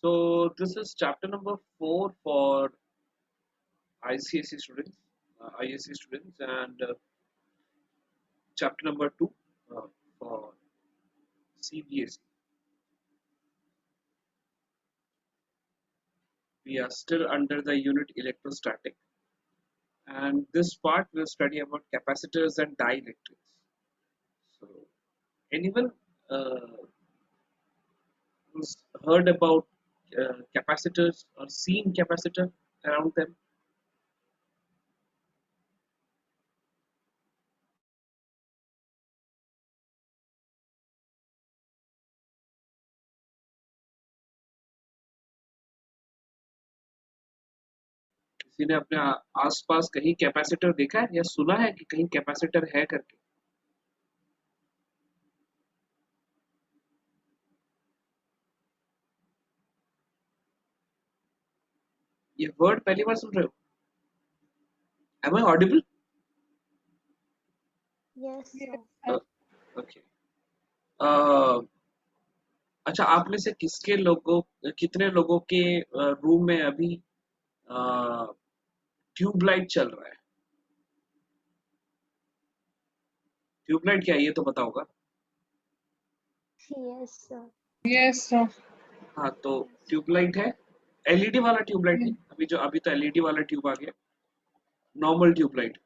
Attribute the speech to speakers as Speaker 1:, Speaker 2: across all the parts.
Speaker 1: So this is chapter number 4 for ICSE students, ISC students, and chapter number 2 for CBSE. We are still under the unit electrostatic, and this part will study about capacitors and dielectrics. So anyone who's heard about capacitors or seen capacitor around them? किसी ने अपने आसपास कहीं capacitor देखा है या सुना है कि कहीं कैपेसिटर है करके? ये वर्ड पहली बार सुन रहे हो? Am I audible?
Speaker 2: Yes, sir.
Speaker 1: Okay. अच्छा, आप में से कितने लोगों के रूम में अभी ट्यूबलाइट चल रहा है? ट्यूबलाइट क्या है ये तो बताओगा?
Speaker 2: Yes, sir.
Speaker 3: Yes, sir.
Speaker 1: हाँ, तो ट्यूबलाइट है, एलईडी वाला ट्यूबलाइट नहीं, अभी तो एलईडी वाला ट्यूब आ गया, normal tubelight.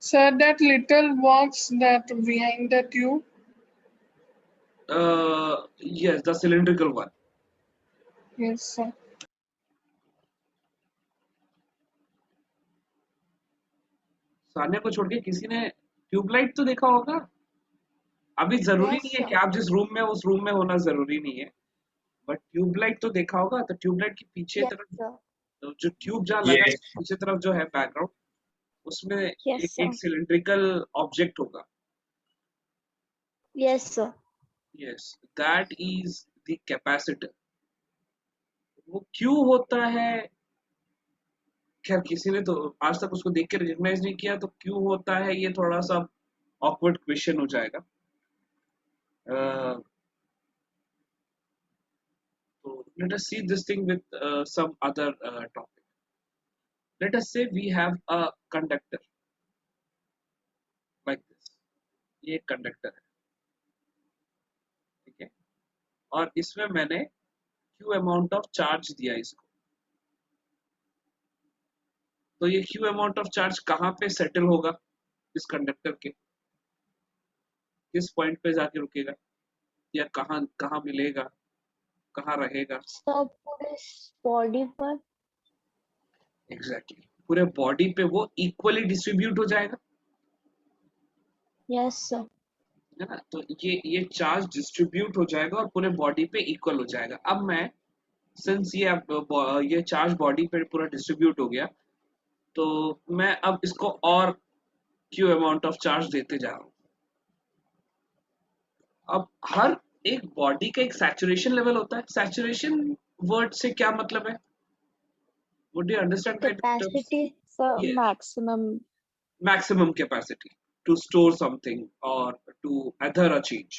Speaker 3: Sir, that little box that behind the tube.
Speaker 1: Yes, the cylindrical one.
Speaker 3: Yes, sir.
Speaker 1: Sania को छोड़ के किसी ने ट्यूबलाइट तो देखा होगा? अभी जरूरी
Speaker 2: Yes,
Speaker 1: नहीं है
Speaker 2: sir.
Speaker 1: कि आप जिस रूम में उस रूम में होना जरूरी नहीं है, बट ट्यूबलाइट तो देखा होगा। तो ट्यूबलाइट के पीछे
Speaker 2: Yes,
Speaker 1: तरफ
Speaker 2: sir.
Speaker 1: तो जो ट्यूब जहाँ लगा है
Speaker 4: Yes.
Speaker 1: पीछे तरफ जो है बैकग्राउंड, उसमें
Speaker 2: Yes,
Speaker 1: एक
Speaker 2: sir.
Speaker 1: सिलिंड्रिकल ऑब्जेक्ट होगा।
Speaker 2: Yes, sir.
Speaker 1: Yes, that is the capacitor. वो क्यों होता है, खैर किसी ने तो आज तक उसको देख के रिकॉग्नाइज नहीं किया, तो क्यों होता है ये थोड़ा सा ऑकवर्ड क्वेश्चन हो जाएगा। So let us see this thing with some other topic. Let us say we have a conductor like this. ये एक कंडक्टर है, ठीक है, और इसमें मैंने Q अमाउंट ऑफ चार्ज दिया इसको। तो ये Q अमाउंट ऑफ चार्ज कहाँ पे सेटल होगा इस कंडक्टर के, किस पॉइंट पे जाके रुकेगा, या कहाँ कहाँ मिलेगा, कहाँ रहेगा?
Speaker 2: Sir, पूरे body पर.
Speaker 1: एग्जैक्टली पूरे बॉडी पे वो इक्वली डिस्ट्रीब्यूट हो जाएगा,
Speaker 2: Yes, sir.
Speaker 1: है ना। तो ये चार्ज डिस्ट्रीब्यूट हो जाएगा और पूरे बॉडी पे इक्वल हो जाएगा। अब मैं सिंस ये चार्ज बॉडी पे पूरा डिस्ट्रीब्यूट हो गया, तो मैं अब इसको और क्यू अमाउंट ऑफ चार्ज देते जा रहा हूँ। अब हर एक बॉडी का एक सैचुरेशन लेवल होता है। सैचुरेशन वर्ड से क्या मतलब है? Would you understand my terms?
Speaker 2: Capacity, sir,
Speaker 1: Yes.
Speaker 2: maximum.
Speaker 1: Maximum capacity to store something or to adhere a change.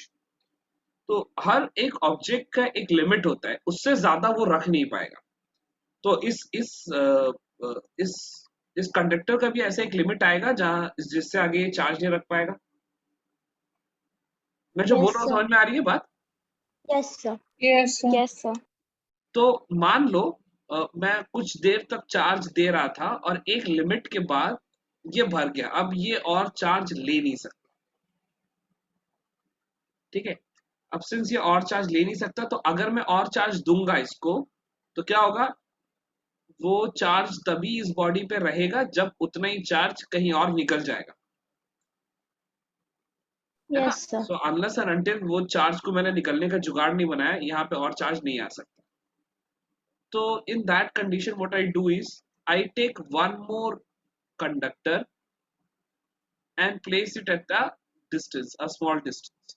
Speaker 1: तो हर एक ऑब्जेक्ट का एक लिमिट होता है, उससे ज्यादा वो रख नहीं पाएगा। तो इस कंडक्टर का भी ऐसा एक लिमिट आएगा जहां जिससे आगे ये चार्ज नहीं रख पाएगा। मैं जो बोल
Speaker 2: Yes,
Speaker 1: रहा हूँ
Speaker 2: sir.
Speaker 1: समझ में आ रही है बात?
Speaker 2: Yes, sir.
Speaker 3: Yes, sir.
Speaker 2: Yes, sir.
Speaker 1: तो मान लो मैं कुछ देर तक चार्ज दे रहा था और एक लिमिट के बाद ये भर गया, अब ये और चार्ज ले नहीं सकता, ठीक है। अब सिंस ये और चार्ज ले नहीं सकता, तो अगर मैं और चार्ज दूंगा इसको, तो क्या होगा, वो चार्ज तभी इस बॉडी पे रहेगा जब उतना ही चार्ज कहीं और निकल जाएगा, है ना।
Speaker 2: Yes, sir.
Speaker 1: So unless and until वो चार्ज को मैंने निकलने का जुगाड़ नहीं बनाया, यहाँ पे और चार्ज नहीं आ सकता। तो in that condition what I do is I take one more conductor and place it at a distance, a small distance.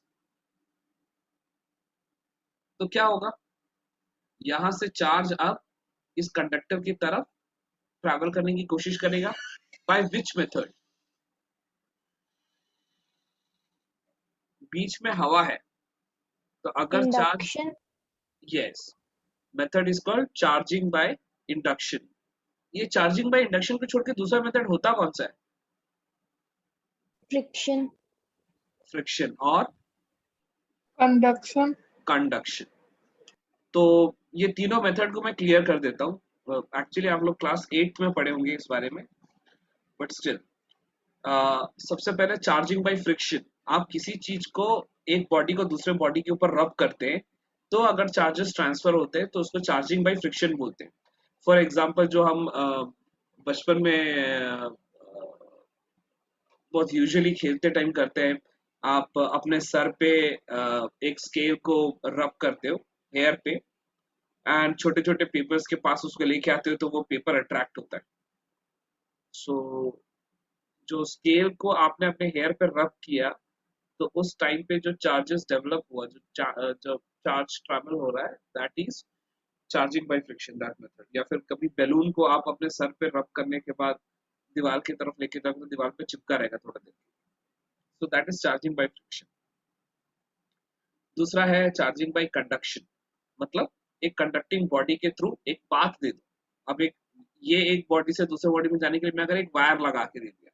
Speaker 1: तो क्या होगा, यहां से चार्ज अब इस कंडक्टर की तरफ ट्रैवल करने की कोशिश करेगा। By which method? बीच में हवा है, तो अगर charge,
Speaker 2: Induction.
Speaker 1: Yes, method is called charging by induction. ये चार्जिंग बाय इंडक्शन को छोड़ के दूसरा मेथड होता कौन सा है?
Speaker 2: Friction.
Speaker 1: फ्रिक्शन और
Speaker 3: Conduction.
Speaker 1: कंडक्शन। तो ये तीनों मेथड को मैं क्लियर कर देता हूँ। एक्चुअली आप लोग क्लास 8 में पढ़े होंगे इस बारे में, बट स्टिल सबसे पहले चार्जिंग बाय फ्रिक्शन। आप किसी चीज को, एक बॉडी को दूसरे बॉडी के ऊपर रब करते हैं, तो अगर चार्जेस ट्रांसफर होते हैं तो उसको चार्जिंग बाय फ्रिक्शन बोलते हैं। फॉर एग्जांपल जो हम बचपन में बहुत यूजुअली खेलते टाइम करते हैं, आप अपने सर पे एक स्केल को रब करते हो हेयर पे, एंड छोटे छोटे पेपर्स के पास उसको लेके आते हो तो वो पेपर अट्रैक्ट होता है। सो जो स्केल को आपने अपने हेयर पे रब किया, तो उस टाइम पे जो चार्जेस डेवलप हुआ, जो चार्ज ट्रैवल हो रहा है, that is charging by friction, that method. या फिर कभी बैलून को आप अपने सर पे रब करने के बाद दीवार की तरफ लेके जाओगे तो दीवार पे चिपका रहेगा थोड़ा देर, so that is charging by friction. दूसरा है चार्जिंग बाय कंडक्शन, मतलब एक कंडक्टिंग बॉडी के थ्रू एक पाथ दे दो। अब एक बॉडी से दूसरे बॉडी में जाने के लिए मैं अगर एक वायर लगा के दे दिया,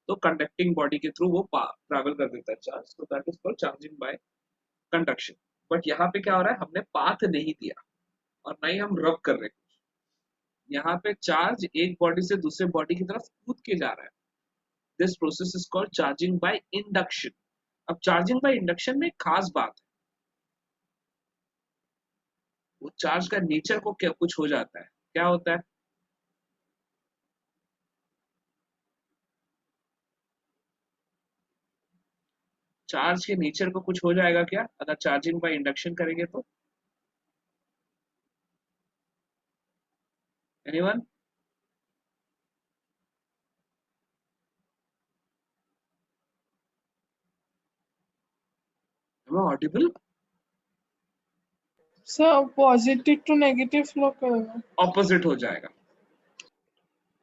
Speaker 1: तो कंडक्टिंग बॉडी के थ्रू वो ट्रैवल कर देता है चार्ज, तो that is called charging by conduction. But यहाँ पे क्या हो रहा है, हमने पाथ नहीं दिया और ना ही हम रब कर रहे कुछ। यहाँ पे चार्ज एक बॉडी से दूसरे बॉडी की तरफ कूद के जा रहा है। This process is called charging by induction. अब चार्जिंग बाय इंडक्शन में एक खास बात है, वो चार्ज का नेचर को क्या कुछ हो जाता है। क्या होता है? चार्ज के नेचर को कुछ हो जाएगा क्या अगर चार्जिंग बाय इंडक्शन करेंगे तो? Anyone? Am I audible?
Speaker 3: So positive to negative flow करेगा.
Speaker 1: ऑपोजिट हो जाएगा।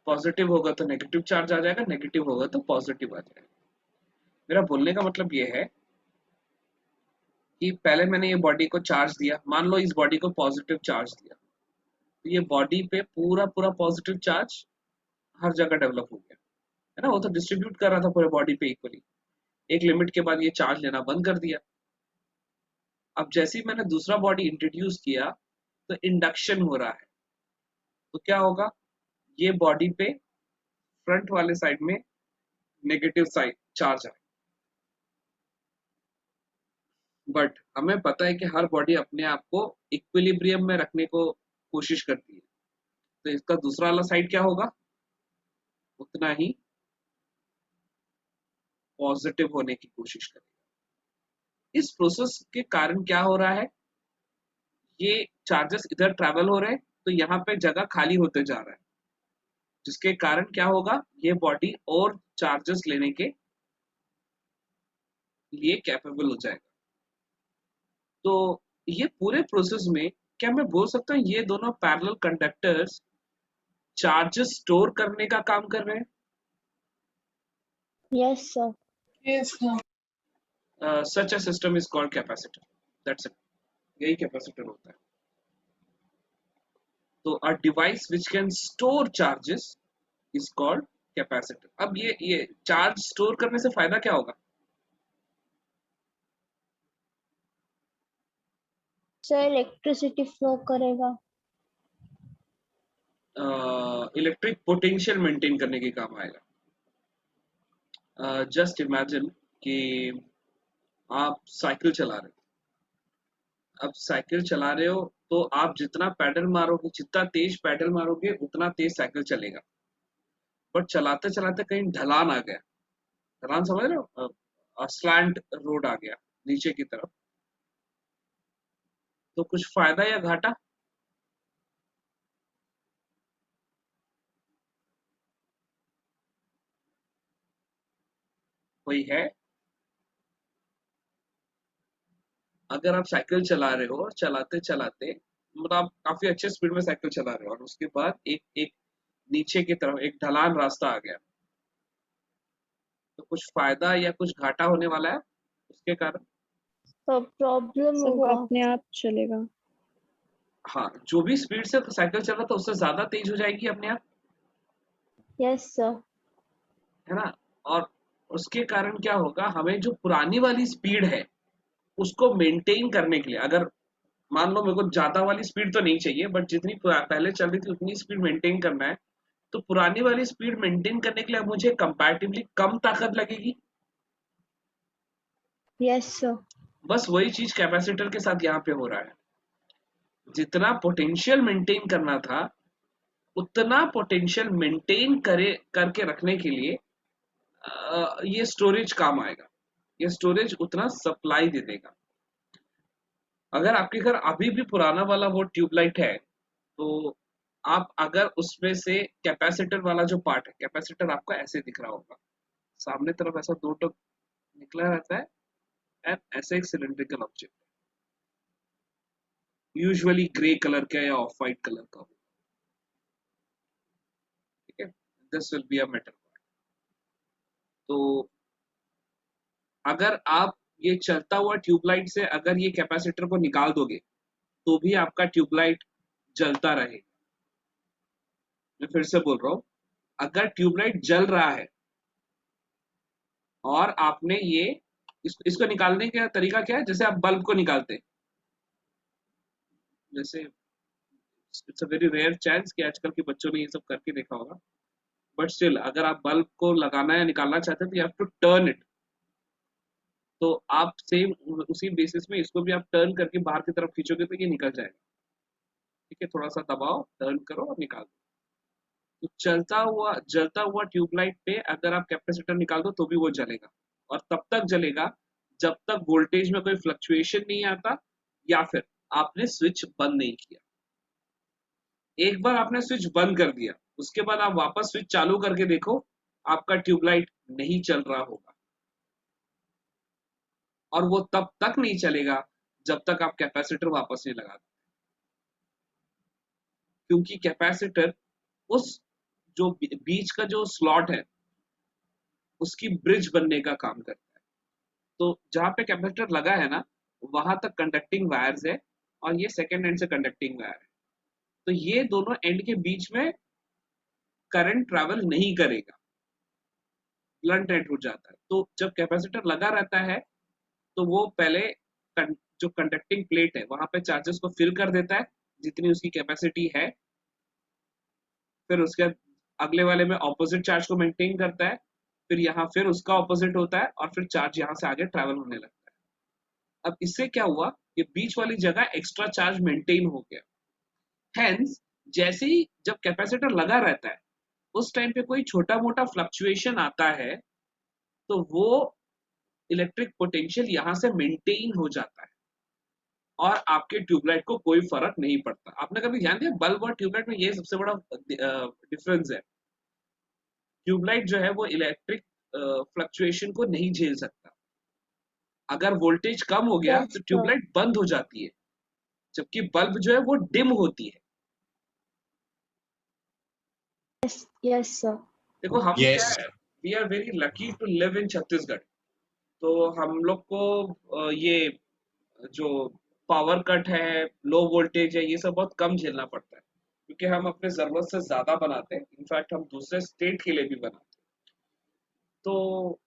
Speaker 1: पॉजिटिव होगा तो नेगेटिव चार्ज आ जाएगा, नेगेटिव होगा तो पॉजिटिव आ जाएगा। मेरा बोलने का मतलब ये है कि पहले मैंने ये बॉडी को चार्ज दिया, मान लो इस बॉडी को पॉजिटिव चार्ज दिया, तो ये बॉडी पे पूरा पूरा पॉजिटिव चार्ज हर जगह डेवलप हो गया, है ना। वो तो डिस्ट्रीब्यूट कर रहा था पूरे बॉडी पे इक्वली। एक लिमिट के बाद ये चार्ज लेना बंद कर दिया। अब जैसे ही मैंने दूसरा बॉडी इंट्रोड्यूस किया, तो इंडक्शन हो रहा है, तो क्या होगा, ये बॉडी पे फ्रंट वाले साइड में नेगेटिव साइड चार्ज है। बट हमें पता है कि हर बॉडी अपने आप को इक्विलिब्रियम में रखने को कोशिश करती है, तो इसका दूसरा वाला साइड क्या होगा, उतना ही पॉजिटिव होने की कोशिश करेगा। इस प्रोसेस के कारण क्या हो रहा है, ये चार्जेस इधर ट्रैवल हो रहे हैं, तो यहाँ पे जगह खाली होते जा रहा है, जिसके कारण क्या होगा, ये बॉडी और चार्जेस लेने के लिए कैपेबल हो जाएगा। तो ये पूरे प्रोसेस में क्या मैं बोल सकता हूँ ये दोनों पैरेलल कंडक्टर्स चार्जेस स्टोर करने का काम कर रहे हैं?
Speaker 2: Yes, sir.
Speaker 3: Yes, sir.
Speaker 1: Such a system is called capacitor, that's it. यही कैपेसिटर होता है। तो a device which can store charges is called capacitor. अब ये चार्ज स्टोर करने से फायदा क्या होगा?
Speaker 2: Sir, electricity flow करेगा.
Speaker 1: इलेक्ट्रिक पोटेंशियल मेंटेन करने के काम आएगा। जस्ट इमेजिन कि आप साइकिल चला रहे हो। अब साइकिल चला रहे हो तो आप जितना पैडल मारोगे, जितना तेज पैडल मारोगे उतना तेज साइकिल चलेगा। बट चलाते चलाते कहीं ढलान आ गया, ढलान समझ रहे हो, स्लैंट रोड आ गया नीचे की तरफ, तो कुछ फायदा या घाटा? कोई है? अगर आप साइकिल चला रहे हो और चलाते चलाते, मतलब आप काफी अच्छे स्पीड में साइकिल चला रहे हो और उसके बाद एक एक नीचे की तरफ एक ढलान रास्ता आ गया, तो कुछ फायदा या कुछ घाटा होने वाला है उसके कारण?
Speaker 2: तो प्रॉब्लम
Speaker 4: सर वो
Speaker 2: होगा।
Speaker 4: अपने आप चलेगा।
Speaker 1: हाँ, जो भी स्पीड से साइकिल चल रहा था उससे ज्यादा तेज हो जाएगी अपने आप,
Speaker 2: यस सर।
Speaker 1: है ना। और उसके कारण क्या होगा, हमें जो पुरानी वाली स्पीड है उसको मेंटेन करने के लिए, अगर मान लो मेरे को ज्यादा वाली स्पीड तो नहीं चाहिए, बट जितनी पहले चल रही थी उतनी स्पीड मेंटेन करना है, तो पुरानी वाली स्पीड मेंटेन करने के लिए अब मुझे कंपैरेटिवली कम ताकत लगेगी।
Speaker 2: Yes sir.
Speaker 1: बस वही चीज कैपेसिटर के साथ यहाँ पे हो रहा है। जितना पोटेंशियल मेंटेन करना था उतना पोटेंशियल मेंटेन करे करके रखने के लिए ये स्टोरेज काम आएगा। ये स्टोरेज उतना सप्लाई दे देगा। अगर आपके घर अभी भी पुराना वाला वो ट्यूबलाइट है, तो आप अगर उसमें से कैपेसिटर वाला जो पार्ट है, कैपेसिटर आपको ऐसे दिख रहा होगा, सामने तरफ ऐसा दो टोक निकला रहता है, एंड ऐसे एक cylindrical object, usually grey colour का या ऑफ वाइट कलर का हो, ठीक है। This will be a metal part. तो अगर आप ये चलता हुआ ट्यूबलाइट से अगर ये कैपेसिटर को निकाल दोगे तो भी आपका ट्यूबलाइट जलता रहेगा। मैं फिर से बोल रहा हूँ, अगर ट्यूबलाइट जल रहा है और आपने ये इसको निकालने का तरीका क्या है, जैसे आप बल्ब को निकालते हैं, जैसे it's a very rare chance कि आजकल के बच्चों ने ये सब करके देखा होगा, बट स्टिल अगर आप बल्ब को लगाना या निकालना चाहते हैं तो you have to turn it. तो आप सेम उसी बेसिस में इसको भी आप टर्न करके बाहर की तरफ खींचोगे तो ये निकल जाएगा, ठीक है। थोड़ा सा दबाओ, टर्न करो और निकाल दो। तो जलता हुआ ट्यूबलाइट पे अगर आप कैपेसिटर निकाल दो तो भी वो जलेगा, और तब तक जलेगा जब तक वोल्टेज में कोई फ्लक्चुएशन नहीं आता या फिर आपने स्विच बंद नहीं किया। एक बार आपने स्विच बंद कर दिया, उसके बाद आप वापस स्विच चालू करके देखो, आपका ट्यूबलाइट नहीं चल रहा होगा, और वो तब तक नहीं चलेगा जब तक आप कैपेसिटर वापस नहीं लगा, क्योंकि कैपेसिटर उस जो बीच का जो स्लॉट है उसकी ब्रिज बनने का काम करता है। तो जहां पे कैपेसिटर लगा है ना, वहां तक कंडक्टिंग वायर्स है, और ये सेकेंड एंड से कंडक्टिंग वायर है। तो ये दोनों एंड के बीच में करंट ट्रैवल नहीं करेगा, ब्लंट एंड हो जाता है। तो जब कैपेसिटर लगा रहता है तो वो पहले जो कंडक्टिंग प्लेट है वहां पे चार्जेस को फिल कर देता है जितनी उसकी कैपेसिटी है, फिर उसके अगले वाले में ऑपोजिट चार्ज को मेंटेन करता है, फिर यहाँ फिर उसका ऑपोजिट होता है, और फिर चार्ज यहाँ से आगे ट्रैवल होने लगता है। अब इससे क्या हुआ, ये बीच वाली जगह एक्स्ट्रा चार्ज मेंटेन हो गया। हेंस जैसे ही जब कैपेसिटर लगा रहता है उस टाइम पे कोई छोटा मोटा फ्लक्चुएशन आता है तो वो इलेक्ट्रिक पोटेंशियल यहाँ से मेंटेन हो जाता है, और आपके ट्यूबलाइट को कोई फर्क नहीं पड़ता। आपने कभी ध्यान दिया बल्ब और ट्यूबलाइट में ये सबसे बड़ा डिफरेंस है। ट्यूबलाइट जो है वो इलेक्ट्रिक फ्लक्चुएशन को नहीं झेल सकता। अगर वोल्टेज कम हो गया
Speaker 2: यस
Speaker 1: तो
Speaker 2: सर।
Speaker 1: ट्यूबलाइट बंद हो जाती है, जबकि बल्ब जो है वो डिम होती है।
Speaker 2: Yes sir.
Speaker 1: देखो हम क्या
Speaker 5: Yes.
Speaker 1: है, we are very lucky to live in Chhattisgarh. तो हम लोग को ये जो पावर कट है, लो वोल्टेज है, ये सब बहुत कम झेलना पड़ता है, क्योंकि हम अपने जरूरत से ज्यादा बनाते हैं। इनफैक्ट हम दूसरे स्टेट के लिए भी बनाते हैं। तो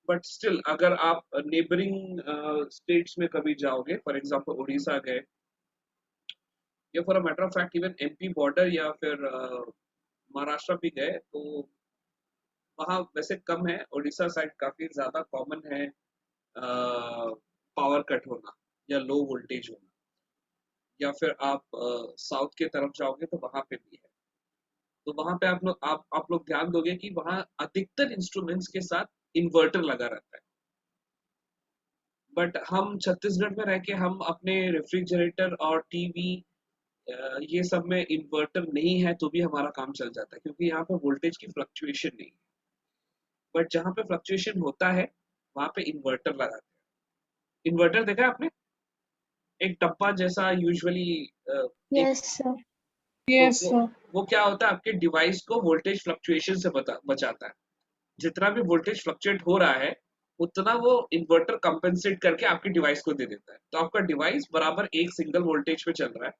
Speaker 1: बट स्टिल अगर आप नेबरिंग स्टेट्स में कभी जाओगे, फॉर एग्जांपल उड़ीसा गए, या for a matter of fact even MP border, या फिर महाराष्ट्र भी गए, तो वहाँ वैसे कम है, उड़ीसा साइड काफी ज्यादा कॉमन है पावर कट होना या लो वोल्टेज होना। या फिर आप साउथ के तरफ जाओगे तो वहां पे भी है। तो वहां पे आप लोग ध्यान दोगे कि वहां अधिकतर इंस्ट्रूमेंट्स के साथ इन्वर्टर लगा रहता है। बट हम छत्तीसगढ़ में रह के हम अपने रेफ्रिजरेटर और टीवी ये सब में इन्वर्टर नहीं है तो भी हमारा काम चल जाता है, क्योंकि यहाँ पे वोल्टेज की फ्लक्चुएशन नहीं है। बट जहाँ पे फ्लक्चुएशन होता है वहां पे इन्वर्टर लगाते हैं। इन्वर्टर देखा है आपने, एक डब्बा जैसा यूजुअली एक,
Speaker 2: यस सर।
Speaker 1: तो
Speaker 3: Yes, sir.
Speaker 1: वो क्या होता है, आपके डिवाइस को वोल्टेज फ्लक्चुएशन से बचाता है। जितना भी वोल्टेज फ्लक्चुएट हो रहा है उतना वो इन्वर्टर कंपेंसेट करके आपकी डिवाइस को दे देता है, तो आपका डिवाइस बराबर एक सिंगल वोल्टेज पे चल रहा है।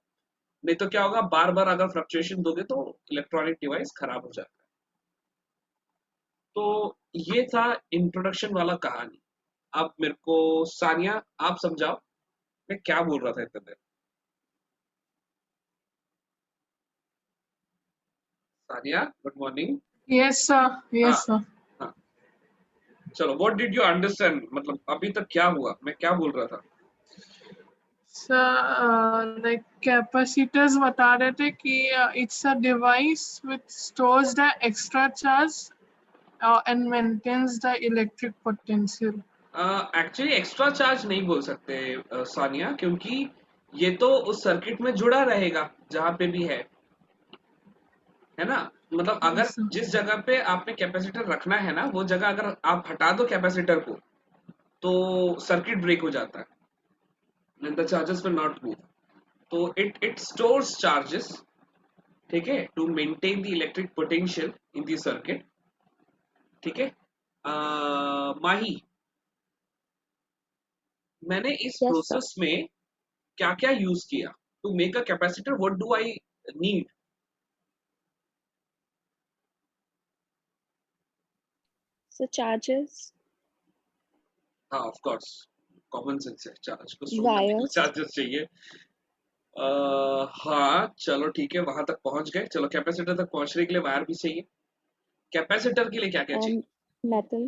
Speaker 1: नहीं तो क्या होगा, बार बार अगर फ्लक्चुएशन दोगे तो इलेक्ट्रॉनिक डिवाइस खराब हो जाता है। तो ये था इंट्रोडक्शन वाला कहानी। अब मेरे को सानिया आप समझाओ मैं क्या बोल रहा था इतने देर। Sania good morning.
Speaker 3: Yes, sir.
Speaker 1: हाँ
Speaker 3: Yes, sir.
Speaker 1: हाँ, चलो व्हाट डिड यू अंडरस्टैंड, मतलब अभी तक क्या हुआ, मैं क्या बोल रहा था।
Speaker 3: So, like capacitors बता रहे थे कि it's a device which stores the extra charge and maintains the electric potential.
Speaker 1: Actually extra charge नहीं बोल सकते सानिया, क्योंकि ये तो उस सर्किट में जुड़ा रहेगा जहां पे भी है ना। मतलब अगर
Speaker 3: Yes, sir.
Speaker 1: जिस जगह पे आपने कैपेसिटर रखना है ना, वो जगह अगर आप हटा दो कैपेसिटर को तो सर्किट ब्रेक हो जाता है, the charges will not move. तो इट स्टोर्स चार्जेस, ठीक है, to maintain the electric potential in the circuit. ठीक है। माही, मैंने इस
Speaker 2: Yes, sir.
Speaker 1: प्रोसेस में क्या क्या यूज किया to make a capacitor, what do I need.
Speaker 2: So charges,
Speaker 1: हाँ ऑफ कोर्स, कॉमन सेंस है, चार्ज को स्टोर करने के लिए
Speaker 2: wires,
Speaker 1: चार्जेस चाहिए। हाँ चलो ठीक है, वहां तक पहुंच गए। चलो कैपेसिटर तक पहुंचने के लिए वायर भी चाहिए। कैपेसिटर के लिए क्या क्या चाहिए।
Speaker 2: metal,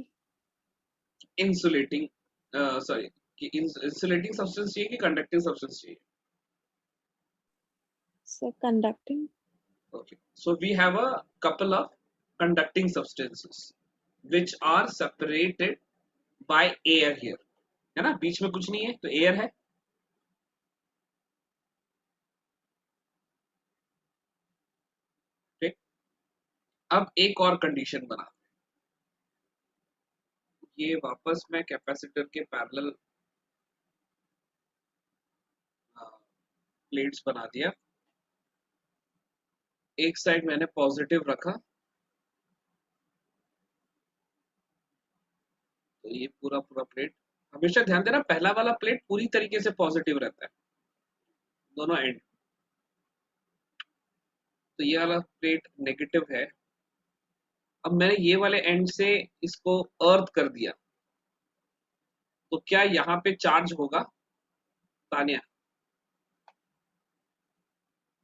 Speaker 1: इंसुलेटिंग, सॉरी, कि इंसुलेटिंग सब्सटेंस चाहिए कि कंडक्टिंग सब्सटेंस चाहिए।
Speaker 2: so conducting,
Speaker 1: Okay, so we have a couple of conducting substances which are separated by air here, है ना, बीच में कुछ नहीं है तो एयर है। ठीक। अब एक और कंडीशन बना, ये वापस मैं कैपेसिटर के पैरेलल प्लेट्स बना दिया। एक साइड मैंने पॉजिटिव रखा, तो ये पूरा पूरा प्लेट, हमेशा ध्यान देना पहला वाला प्लेट पूरी तरीके से पॉजिटिव रहता है, दोनों एंड। तो ये वाला प्लेट नेगेटिव है। अब मैंने ये वाले एंड से इसको अर्थ कर दिया, तो क्या यहाँ पे चार्ज होगा तानिया।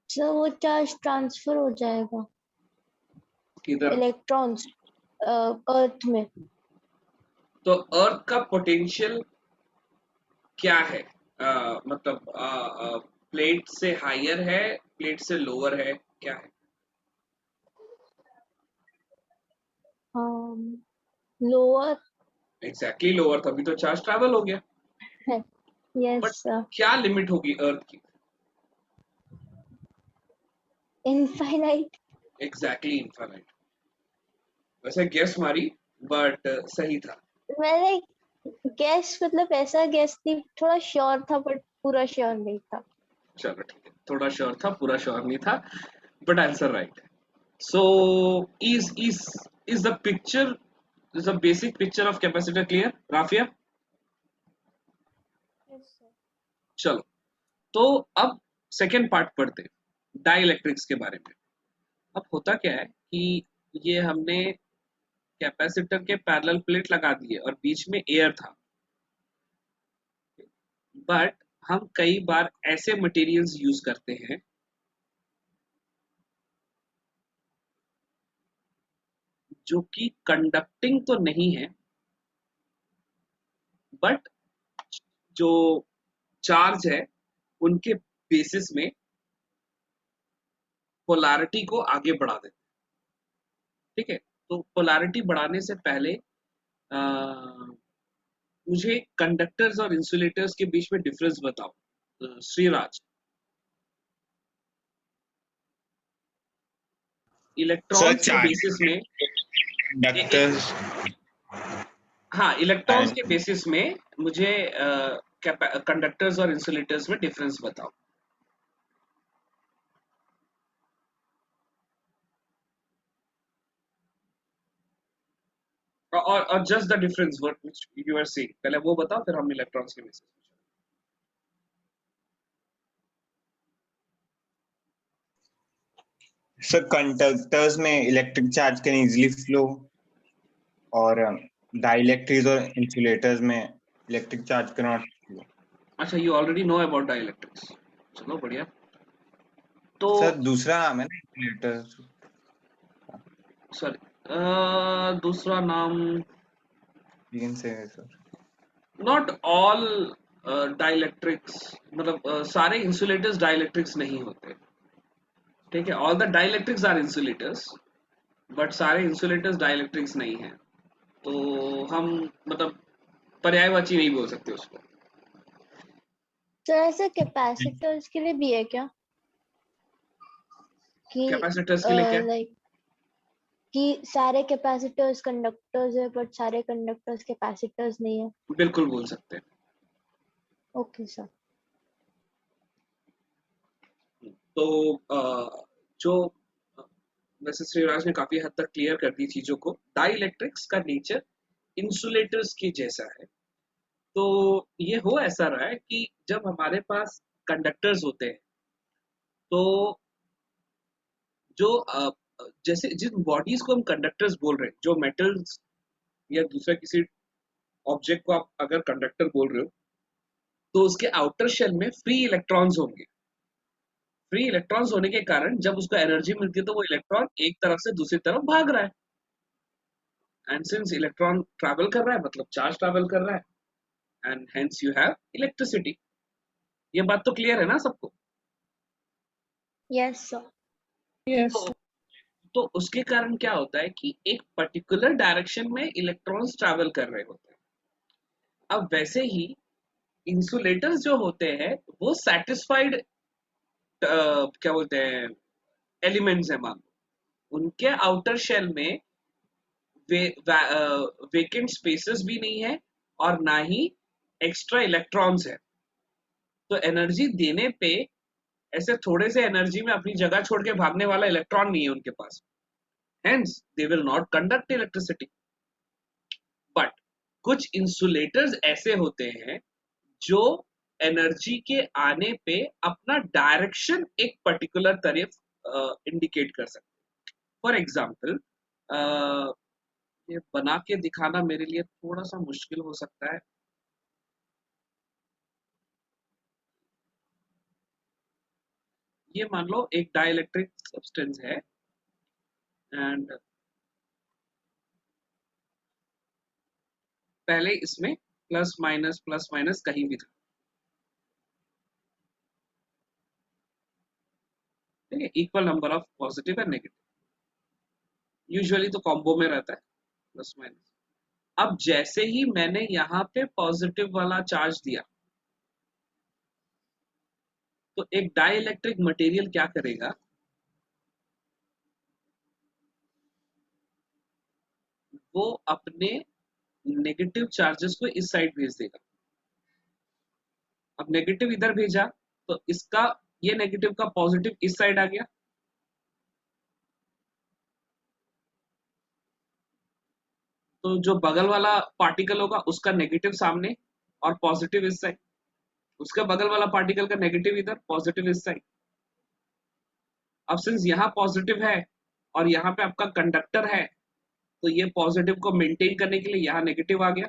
Speaker 2: so वो चार्ज ट्रांसफर हो जाएगा
Speaker 1: किधर।
Speaker 2: इलेक्ट्रॉन्स अर्थ में।
Speaker 1: तो अर्थ का पोटेंशियल क्या है, मतलब प्लेट से हायर है, प्लेट से लोअर है, क्या है।
Speaker 2: लोअर
Speaker 1: एग्जैक्टली लोअर, तभी तो चार्ज ट्रैवल हो गया।
Speaker 2: है। यस
Speaker 1: बट
Speaker 2: सर,
Speaker 1: क्या लिमिट होगी अर्थ की।
Speaker 2: इनफाइनाइट।
Speaker 1: Exactly infinite. वैसे गेस मारी, बट सही था।
Speaker 2: मैंने गैस मतलब ऐसा गैस थी, थोड़ा श्योर था बट पूरा श्योर नहीं था।
Speaker 1: चलो ठीक है, थोड़ा श्योर था पूरा श्योर नहीं था, बट आंसर राइट है। सो is the picture, is the basic picture of capacitor clear, Rafia.
Speaker 2: Yes sir.
Speaker 1: चलो, तो अब सेकेंड पार्ट पढ़ते हैं डाई इलेक्ट्रिक्स के बारे में। अब होता क्या है कि ये हमने कैपेसिटर के पैरेलल प्लेट लगा दिए और बीच में एयर था, बट हम कई बार ऐसे मटेरियल्स यूज करते हैं जो कि कंडक्टिंग तो नहीं है, बट जो चार्ज है उनके बेसिस में पोलैरिटी को आगे बढ़ा देते हैं। ठीक है, तो पोलैरिटी बढ़ाने से पहले अ, मुझे कंडक्टर्स और इंसुलेटर्स के बीच में डिफरेंस बताओ, श्रीराज।
Speaker 4: सर
Speaker 1: इलेक्ट्रॉन्स के
Speaker 4: चार्ज
Speaker 1: बेसिस में
Speaker 4: कंडक्टर्स
Speaker 1: हाँ, इलेक्ट्रॉन्स
Speaker 4: एंड
Speaker 1: के बेसिस में मुझे कंडक्टर्स और इंसुलेटर्स में डिफरेंस बताओ। और just the difference what you are seeing, पहले वो बताओ फिर हम इलेक्ट्रॉन्स के बेसिस पे।
Speaker 4: सर कंडक्टर्स में electric charge can easily flow, और डाइलेक्ट्रिक्स और इंसुलेटर्स में electric charge can not flow.
Speaker 1: अच्छा, you already know about dielectrics, चलो बढ़िया। तो
Speaker 4: सर दूसरा नाम है ना इंसुलेटर।
Speaker 1: सॉरी, दूसरा नाम,
Speaker 4: लेकिन से सर
Speaker 1: नॉट ऑल डाइलेक्ट्रिक्स, मतलब सारे इंसुलेटर्स डाइलेक्ट्रिक्स नहीं होते, ठीक है। All the dielectrics are insulators, but सारे इंसुलेटर्स डाइलेक्ट्रिक्स नहीं है। तो हम मतलब पर्यायवाची नहीं बोल सकते उसको।
Speaker 2: तो ऐसे कैपेसिटर्स के लिए भी है क्या कि
Speaker 1: कैपेसिटर्स के लिए क्या?
Speaker 2: लाइक कि सारे कैपेसिटर्स कंडक्टर्स है बट सारे कंडक्टर्स कैपेसिटर्स नहीं है?
Speaker 1: बिल्कुल बोल सकते हैं।
Speaker 2: Okay sir.
Speaker 1: तो जो वैसे श्रीराज ने काफी हद तक क्लियर कर दी चीजों को। डाइलेक्ट्रिक्स का नेचर इंसुलेटर्स की जैसा है। तो ये हो ऐसा रहा है कि जब हमारे पास कंडक्टर्स होते हैं, तो जो जैसे जिन बॉडीज को हम कंडक्टर्स बोल रहे हैं, जो मेटल्स या दूसरा किसी ऑब्जेक्ट को आप अगर कंडक्टर बोल रहे हो, तो उसके आउटर शेल में फ्री इलेक्ट्रॉन्स होंगे। फ्री इलेक्ट्रॉन्स होने के कारण जब उसको एनर्जी मिलती है तो वो इलेक्ट्रॉन एक तरफ से दूसरी तरफ भाग रहा है। एंड सिंस इलेक्ट्रॉन ट्रैवल कर रहा है मतलब चार्ज ट्रैवल कर रहा है, and hence you have electricity. ये बात तो क्लियर है ना सबको?
Speaker 2: Yes sir.
Speaker 3: Yes.
Speaker 1: तो, तो उसके कारण क्या होता है कि एक पर्टिकुलर डायरेक्शन में इलेक्ट्रॉन्स ट्रैवल कर रहे होते हैं। अब वैसे ही इंसुलेटर्स जो होते हैं वो सेटिस्फाइड क्या बोलते हैं एलिमेंट्स है, मान लो उनके आउटर शेल में वेकेंट स्पेसेस भी नहीं है और ना ही एक्स्ट्रा इलेक्ट्रॉन्स है। तो एनर्जी देने पे ऐसे थोड़े से एनर्जी में अपनी जगह छोड़ के भागने वाला इलेक्ट्रॉन नहीं है उनके पास। Hence they will not conduct electricity. But कुछ इंसुलेटर्स ऐसे होते हैं जो एनर्जी के आने पे अपना डायरेक्शन एक पर्टिकुलर तरफ इंडिकेट कर सकते हैं। फॉर एग्जाम्पल, ये बना के दिखाना मेरे लिए थोड़ा सा मुश्किल हो सकता है। ये मान लो एक डाइलेक्ट्रिक सब्सटेंस है, एंड पहले इसमें प्लस माइनस कहीं भी था, ठीक है, equal number of positive and negative. Usually तो कॉम्बो में रहता है प्लस माइनस। अब जैसे ही मैंने यहाँ पे पॉजिटिव वाला चार्ज दिया, तो एक डाइलेक्ट्रिक मटेरियल क्या करेगा, वो अपने नेगेटिव चार्जेस को इस साइड भेज देगा। अब नेगेटिव इधर भेजा तो इसका ये नेगेटिव का पॉजिटिव इस साइड आ गया, तो जो बगल वाला पार्टिकल होगा उसका नेगेटिव सामने और पॉजिटिव इस साइड, उसका बगल वाला पार्टिकल का नेगेटिव इधर पॉजिटिव इस साइड। अब सिंस यहाँ पॉजिटिव है और यहाँ पे आपका कंडक्टर है, तो ये पॉजिटिव को मेंटेन करने के लिए यहाँ नेगेटिव आ गया,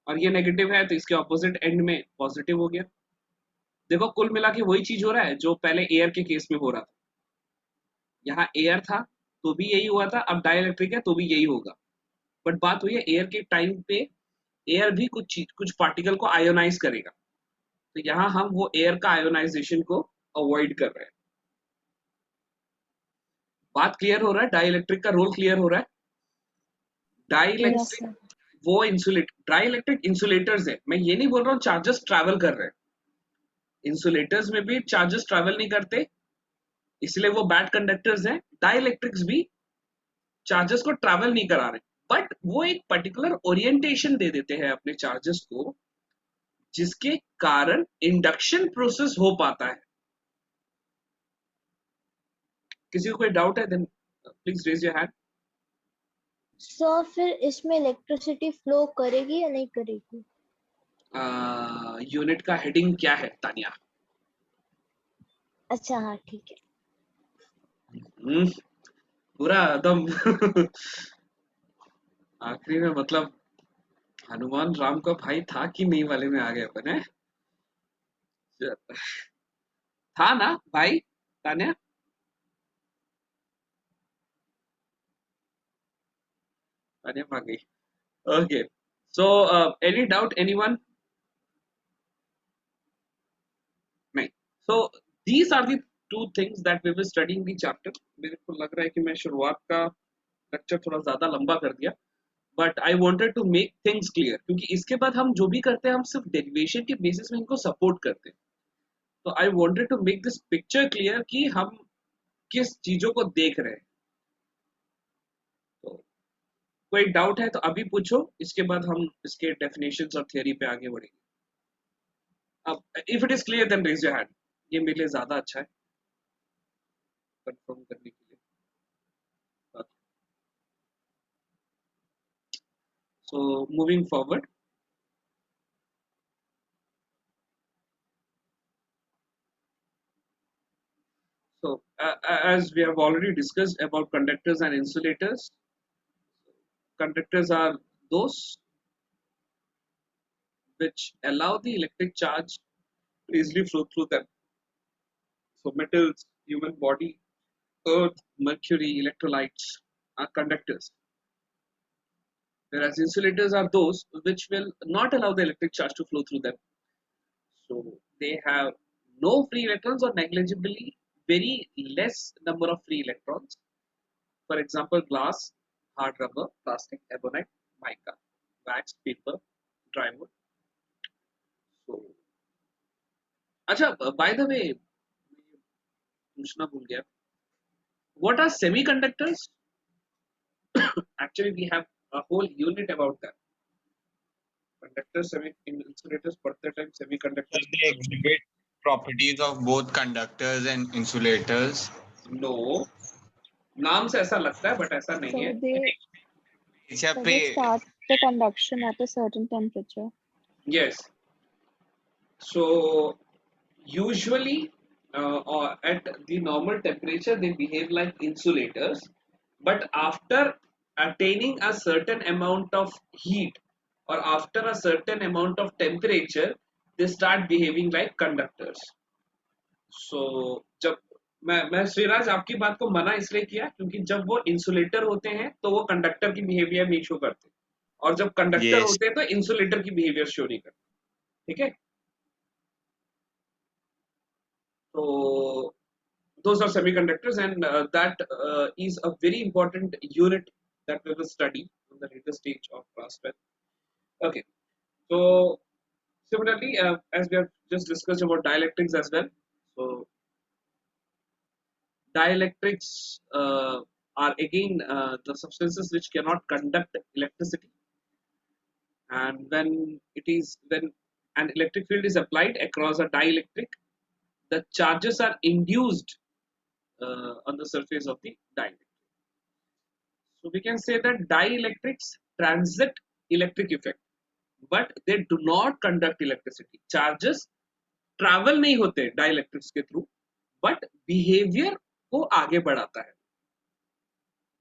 Speaker 1: और ये नेगेटिव है तो इसके ऑपोजिट एंड में पॉजिटिव हो गया। देखो कुल मिला के वही चीज हो रहा है जो पहले एयर के केस में हो रहा था। यहाँ एयर था तो भी यही हुआ था, अब डाइलेक्ट्रिक है तो भी यही होगा। बट बात हुई है एयर के टाइम पे, एयर भी कुछ पार्टिकल को आयोनाइज करेगा, तो यहाँ हम वो एयर का आयोनाइजेशन को अवॉइड कर रहे हैं। बात क्लियर हो रहा है? डाइलेक्ट्रिक का रोल क्लियर हो रहा है?
Speaker 2: Yes
Speaker 1: dielectric
Speaker 2: sir.
Speaker 1: वो इंसुलेट डाइलेक्ट्रिक इंसुलेटर्स है, मैं ये नहीं बोल रहा हूँ चार्जेस ट्रैवल कर रहे हैं। इंसुलेटर्स में भी चार्जेस ट्रैवल नहीं करते, इसलिए वो बैड कंडक्टर्स हैं। डाइलेक्ट्रिक्स भी चार्जेस को ट्रैवल नहीं करा रहे, बट वो एक पर्टिकुलर ओरिएंटेशन दे देते हैं अपने चार्जेस को, जिसके कारण इंडक्शन प्रोसेस हो पाता है। किसी को कोई डाउट है then please raise your hand.
Speaker 2: So फिर इसमें इलेक्ट्रिसिटी फ्लो करेगी या नहीं करेगी?
Speaker 1: यूनिट का हेडिंग क्या है तानिया?
Speaker 2: अच्छा हाँ ठीक है।
Speaker 1: हम्म, पूरा एकदम आखिरी में मतलब हनुमान राम का भाई था कि नहीं वाले में आ गए अपन है। था ना भाई तान्या? तान्या भाग गई। Okay, so any doubt anyone? नहीं। So these are the two things that we will study in the chapter. मेरे को लग रहा है कि मैं शुरुआत का लेक्चर थोड़ा ज्यादा लंबा कर दिया, but I wanted to make things clear, क्योंकि इसके बाद हम जो भी करते हैं हम सिर्फ डेरिवेशन के बेसिस में इनको सपोर्ट करते हैं। तो I wanted to make this picture clear कि हम किस चीजों को देख रहे हैं। तो कोई डाउट है तो अभी पूछो, इसके बाद हम इसके डेफिनेशंस और थियरी पे आगे बढ़ेंगे। अब if it is clear then raise your hand. ये मेरे लिए ज्यादा अच्छा है कंफर्म करने के लिए। So moving forward, so as we have already discussed about conductors and insulators, conductors are those which allow the electric charge to easily flow through them. So metals, human body, earth, mercury, electrolytes are conductors, whereas insulators are those which will not allow the electric charge to flow through them. So they have no free electrons or negligibly very less number of free electrons. For example, glass, hard rubber, plastic, ebonite, mica, wax, paper, dry wood. So, अच्छा, by the way, पूछना भूल गया. What are semiconductors? Actually, we have a whole unit about that. Conductors, insulators, पढ़ते time
Speaker 4: So
Speaker 1: semiconductors.
Speaker 4: they exhibit properties of both conductors and insulators.
Speaker 1: No, नाम से ऐसा लगता है, but ऐसा नहीं है.
Speaker 4: नेचर
Speaker 5: So
Speaker 4: पे
Speaker 5: they start the conduction at a certain temperature.
Speaker 1: Yes. So usually, or at the normal temperature, they behave like insulators, but after attaining a certain amount of heat or after a certain amount of temperature, they start behaving like conductors. So जब मैं श्रीराज आपकी बात को मना इसलिए किया क्योंकि जब वो इंसुलेटर होते हैं तो वो कंडक्टर की बिहेवियर नहीं शो करते, और जब कंडक्टर
Speaker 4: yes,
Speaker 1: होते हैं तो इंसुलेटर की बिहेवियर शो नहीं करते. ठीक है? तो those are semiconductors, and that is a very important unit that we will study on the later stage of class 12. Okay, so similarly, as we have just discussed about dielectrics as well, so dielectrics are again the substances which cannot conduct electricity, and when an electric field is applied across a dielectric, the charges are induced on the surface of the dielectric. So we can say that dielectrics transmit electric effect, but they do not conduct electricity. Charges travel नहीं होते dielectrics के through, but behavior को आगे बढ़ाता है.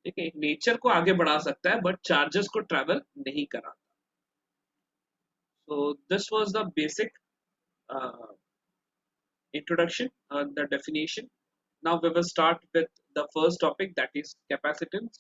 Speaker 1: ठीक है, nature को आगे बढ़ा सकता है, but charges को travel नहीं कराता. So this was the basic uh, introduction and the definition. Now we will start with the first topic, that is capacitance.